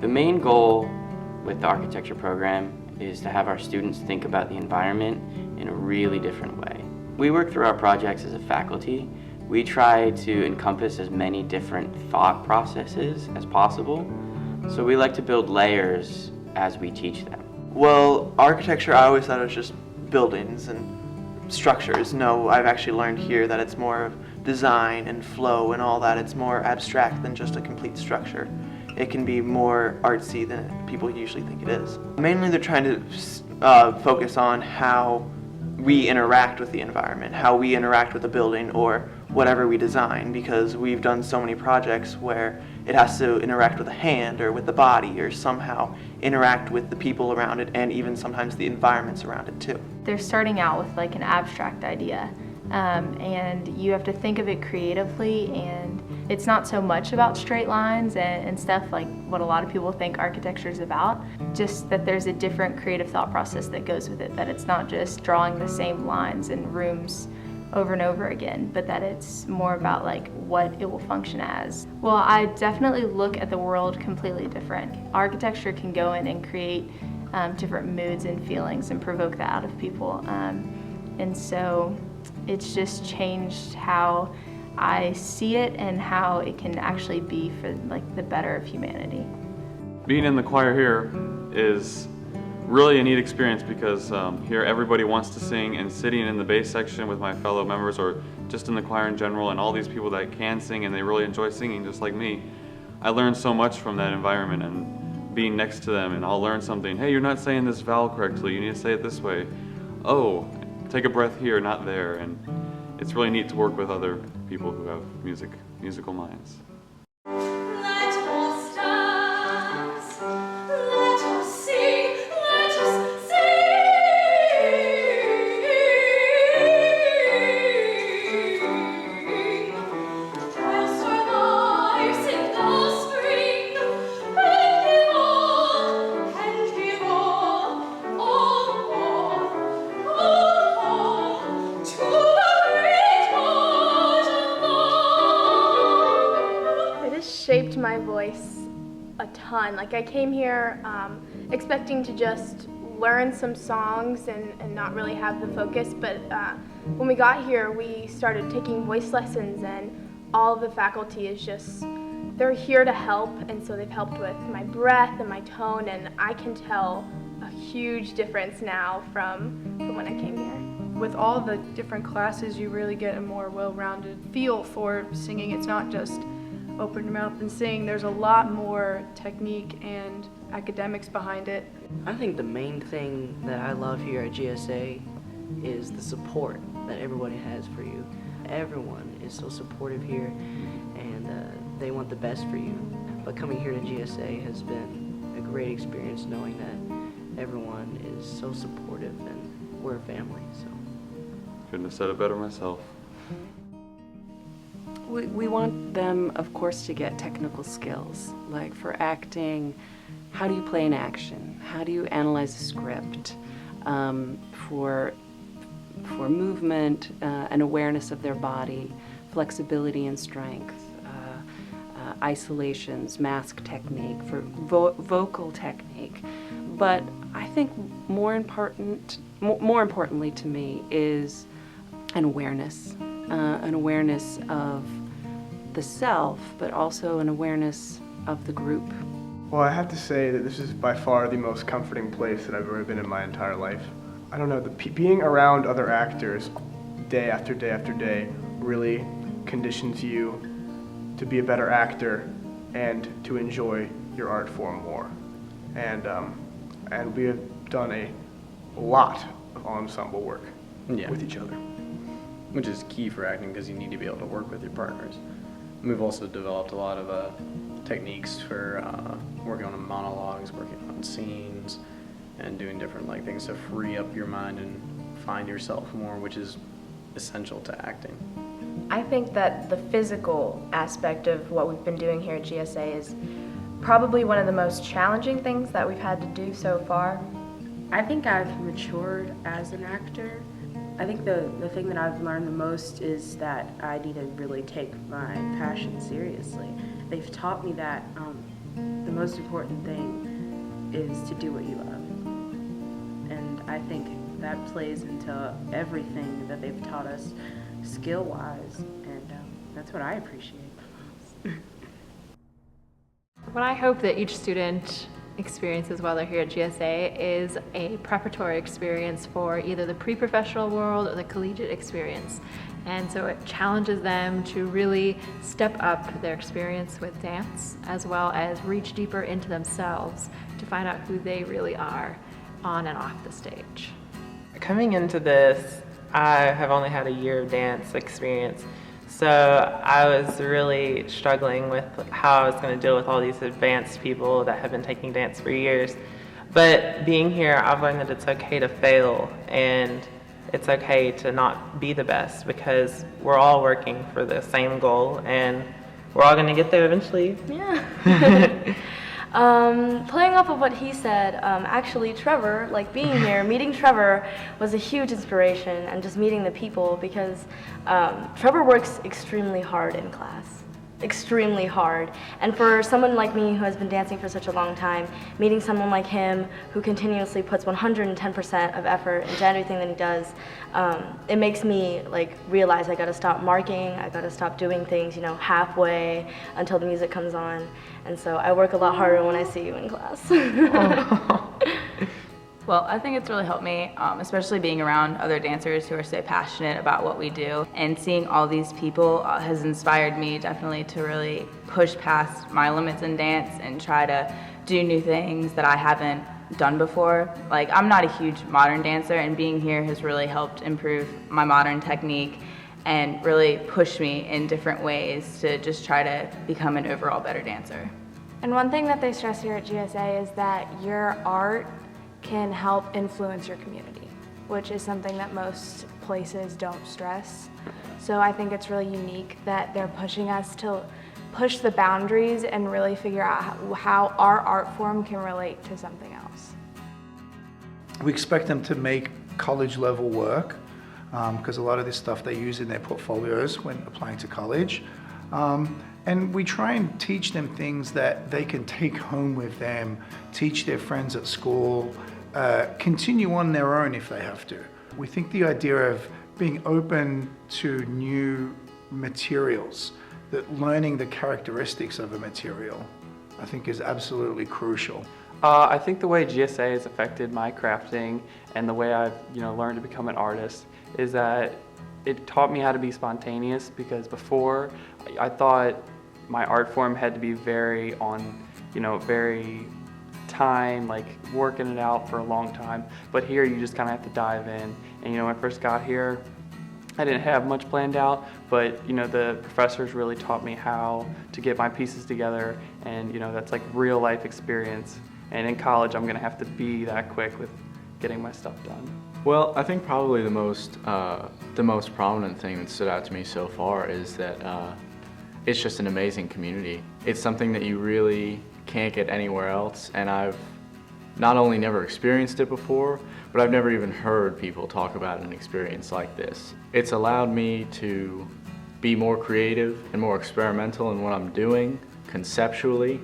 The main goal with the architecture program is to have our students think about the environment in a really different way. We work through our projects as a faculty. We try to encompass as many different thought processes as possible, so we like to build layers as we teach them. Well, architecture, I always thought it was just buildings and structures. No, I've actually learned here that it's more of design and flow and all that. It's more abstract than just a complete structure. It can be more artsy than people usually think it is. Mainly they're trying to focus on how we interact with the environment, how we interact with the building or whatever we design, because we've done so many projects where it has to interact with the hand or with the body or somehow interact with the people around it and even sometimes the environments around it too. They're starting out with like an abstract idea and you have to think of it creatively, and it's not so much about straight lines and stuff like what a lot of people think architecture is about, just that there's a different creative thought process that goes with it, that it's not just drawing the same lines and rooms over and over again, but that it's more about like what it will function as. Well, I definitely look at the world completely different. Architecture can go in and create different moods and feelings and provoke that out of people. And so it's just changed how I see it and how it can actually be for like the better of humanity. Being in the choir here is really a neat experience because here everybody wants to sing, and sitting in the bass section with my fellow members or just in the choir in general and all these people that can sing and they really enjoy singing just like me, I learned so much from that environment and being next to them, and I'll learn something. Hey, you're not saying this vowel correctly, you need to say it this way. Oh, take a breath here, not there. And it's really neat to work with other people who have musical minds. Shaped my voice a ton. Like I came here expecting to just learn some songs and not really have the focus, but when we got here we started taking voice lessons, and all of the faculty is just, they're here to help, and so they've helped with my breath and my tone, and I can tell a huge difference now from when I came here. With all the different classes you really get a more well-rounded feel for singing. It's not just open your mouth and sing. There's a lot more technique and academics behind it. I think the main thing that I love here at GSA is the support that everybody has for you. Everyone is so supportive here, and they want the best for you. But coming here to GSA has been a great experience, knowing that everyone is so supportive and we're a family. So Couldn't have said it better myself. We want them, of course, to get technical skills, like for acting, how do you play an action? How do you analyze a script? For movement, an awareness of their body, flexibility and strength, isolations, mask technique, for vocal technique. But I think more importantly to me is an awareness of the self, but also an awareness of the group. Well, I have to say that this is by far the most comforting place that I've ever been in my entire life. I don't know, being around other actors day after day after day really conditions you to be a better actor and to enjoy your art form more. And we have done a lot of ensemble work with each other. Which is key for acting, because you need to be able to work with your partners. And we've also developed a lot of techniques for working on monologues, working on scenes, and doing different things to free up your mind and find yourself more, which is essential to acting. I think that the physical aspect of what we've been doing here at GSA is probably one of the most challenging things that we've had to do so far. I think I've matured as an actor. I think the thing that I've learned the most is that I need to really take my passion seriously. They've taught me that the most important thing is to do what you love. And I think that plays into everything that they've taught us skill-wise, and that's what I appreciate. What I hope that each student experiences while they're here at GSA is a preparatory experience for either the pre-professional world or the collegiate experience. And so it challenges them to really step up their experience with dance, as well as reach deeper into themselves to find out who they really are on and off the stage. Coming into this, I have only had a year of dance experience, so I was really struggling with how I was going to deal with all these advanced people that have been taking dance for years. But being here, I've learned that it's okay to fail, and it's okay to not be the best, because we're all working for the same goal, and we're all going to get there eventually. Yeah. Playing off of what he said, actually Trevor, like being here, meeting Trevor was a huge inspiration, and just meeting the people, because Trevor works extremely hard in class. Extremely hard. And for someone like me who has been dancing for such a long time, meeting someone like him who continuously puts 110% of effort into everything that he does, it makes me like realize I gotta stop marking, I gotta stop doing things, you know, halfway until the music comes on. And so I work a lot harder when I see you in class. Well, I think it's really helped me, especially being around other dancers who are so passionate about what we do. And seeing all these people has inspired me definitely to really push past my limits in dance and try to do new things that I haven't done before. Like, I'm not a huge modern dancer, and being here has really helped improve my modern technique and really push me in different ways to just try to become an overall better dancer. And one thing that they stress here at GSA is that your art can help influence your community, which is something that most places don't stress. So I think it's really unique that they're pushing us to push the boundaries and really figure out how our art form can relate to something else. We expect them to make college level work, because a lot of this stuff they use in their portfolios when applying to college. And we try and teach them things that they can take home with them, teach their friends at school, continue on their own if they have to. We think the idea of being open to new materials, that learning the characteristics of a material, I think is absolutely crucial. I think the way GSA has affected my crafting and the way I've learned to become an artist is that it taught me how to be spontaneous, because before I thought my art form had to be very very time, like working it out for a long time. But here you just kind of have to dive in. And when I first got here, I didn't have much planned out, but the professors really taught me how to get my pieces together, and that's like real life experience. And in college, I'm gonna have to be that quick with getting my stuff done. Well, I think probably the most prominent thing that stood out to me so far is that it's just an amazing community. It's something that you really can't get anywhere else, and I've not only never experienced it before, but I've never even heard people talk about an experience like this. It's allowed me to be more creative and more experimental in what I'm doing conceptually,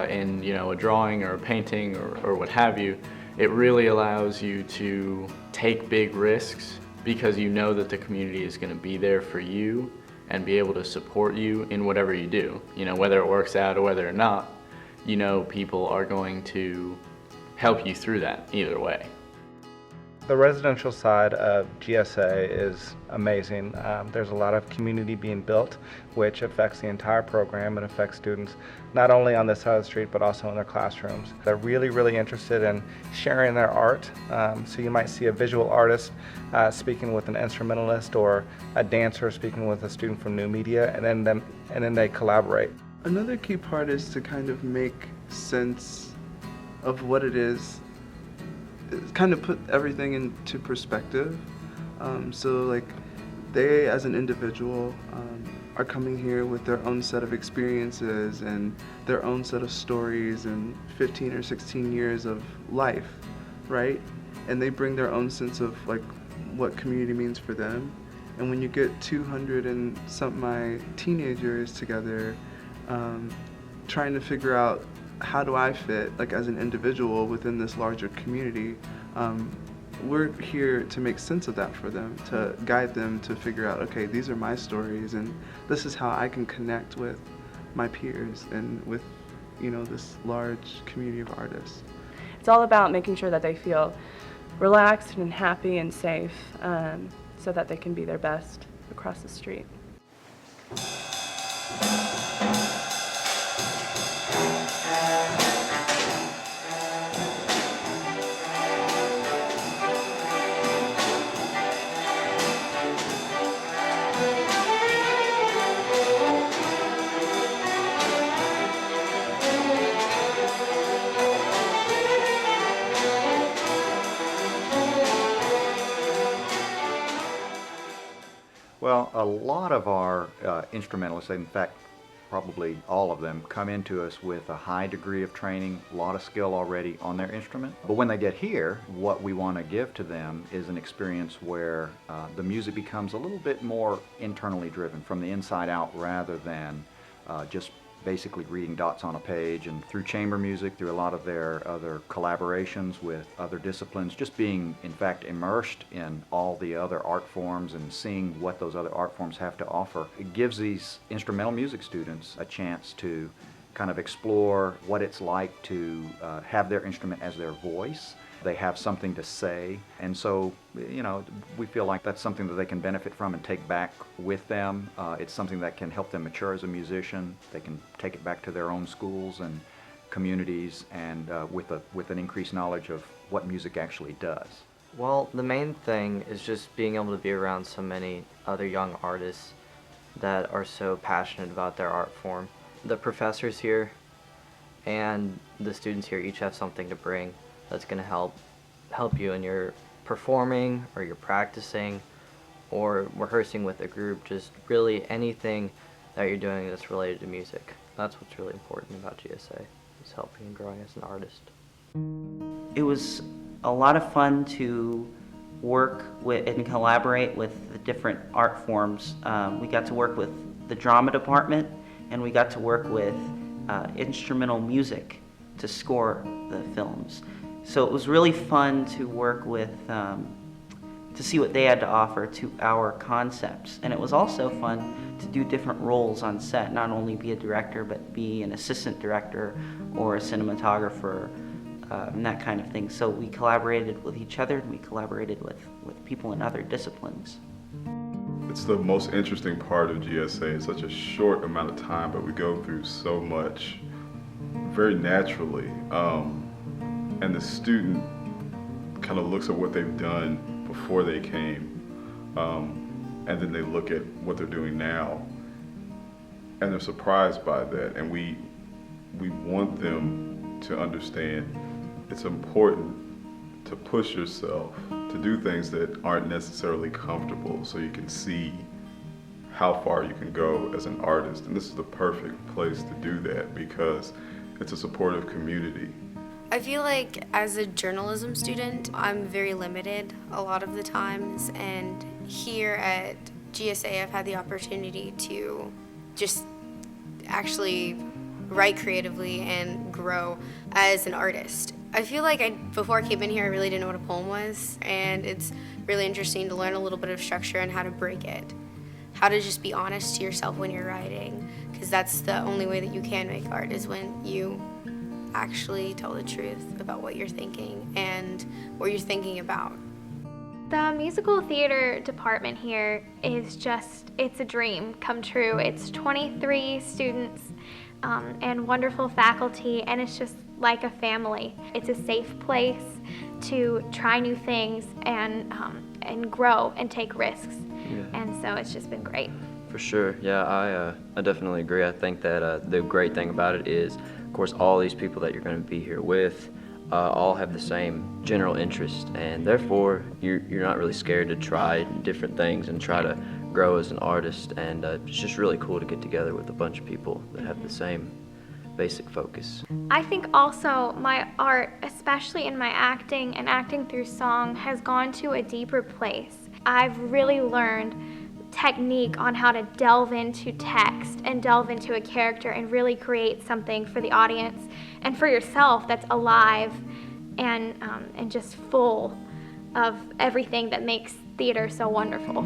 in a drawing or a painting or what have you. It really allows you to take big risks because you know that the community is going to be there for you and be able to support you in whatever you do. Whether it works out or whether or not, people are going to help you through that either way. The residential side of GSA is amazing. There's a lot of community being built, which affects the entire program and affects students not only on this side of the street but also in their classrooms. They're really interested in sharing their art. So you might see a visual artist speaking with an instrumentalist, or a dancer speaking with a student from new media, and then they collaborate. Another key part is to kind of make sense of what it is, kind of put everything into perspective. So like they as an individual are coming here with their own set of experiences and their own set of stories and 15 or 16 years of life, right? And they bring their own sense of like what community means for them. And when you get 200 and something teenagers together, trying to figure out how do I fit, like as an individual within this larger community? We're here to make sense of that for them, to guide them to figure out, okay, these are my stories, and this is how I can connect with my peers and with, you know, this large community of artists. It's all about making sure that they feel relaxed and happy and safe, so that they can be their best across the street. Well, a lot of our instrumentalists, in fact, probably all of them, come into us with a high degree of training, a lot of skill already on their instrument. But when they get here, what we want to give to them is an experience where the music becomes a little bit more internally driven, from the inside out, rather than just basically reading dots on a page. And through chamber music, through a lot of their other collaborations with other disciplines, just being in fact immersed in all the other art forms and seeing what those other art forms have to offer, it gives these instrumental music students a chance to kind of explore what it's like to have their instrument as their voice. They have something to say, and so, you know, we feel like that's something that they can benefit from and take back with them. It's something that can help them mature as a musician. They can take it back to their own schools and communities, and with an increased knowledge of what music actually does. Well, the main thing is just being able to be around so many other young artists that are so passionate about their art form. The professors here and the students here each have something to bring that's going to help you in your performing, or your practicing, or rehearsing with a group. Just really anything that you're doing that's related to music. That's what's really important about GSA, is helping and growing as an artist. It was a lot of fun to work with and collaborate with the different art forms. We got to work with the drama department, and we got to work with instrumental music to score the films. So it was really fun to work with, to see what they had to offer to our concepts. And it was also fun to do different roles on set, not only be a director, but be an assistant director or a cinematographer, and that kind of thing. So we collaborated with each other, and we collaborated with people in other disciplines. It's the most interesting part of GSA. It's such a short amount of time, but we go through so much very naturally. And the student kind of looks at what they've done before they came, and then they look at what they're doing now, and they're surprised by that. And we want them to understand it's important to push yourself to do things that aren't necessarily comfortable, so you can see how far you can go as an artist. And this is the perfect place to do that, because it's a supportive community. I feel like as a journalism student, I'm very limited a lot of the times, and here at GSA I've had the opportunity to just actually write creatively and grow as an artist. I feel like before I came in here I really didn't know what a poem was, and it's really interesting to learn a little bit of structure and how to break it. How to just be honest to yourself when you're writing, because that's the only way that you can make art, is when you actually tell the truth about what you're thinking and what you're thinking about. The musical theater department here is it's a dream come true. It's 23 students and wonderful faculty, and it's just like a family. It's a safe place to try new things and grow and take risks. Yeah. And so it's just been great. For sure, yeah, I definitely agree. I think that the great thing about it is, of course, all these people that you're going to be here with all have the same general interest, and therefore you're not really scared to try different things and try to grow as an artist. And it's just really cool to get together with a bunch of people that have the same basic focus. I think also my art, especially in my acting and acting through song, has gone to a deeper place. I've really learned technique on how to delve into text and delve into a character and really create something for the audience and for yourself that's alive and just full of everything that makes theater so wonderful.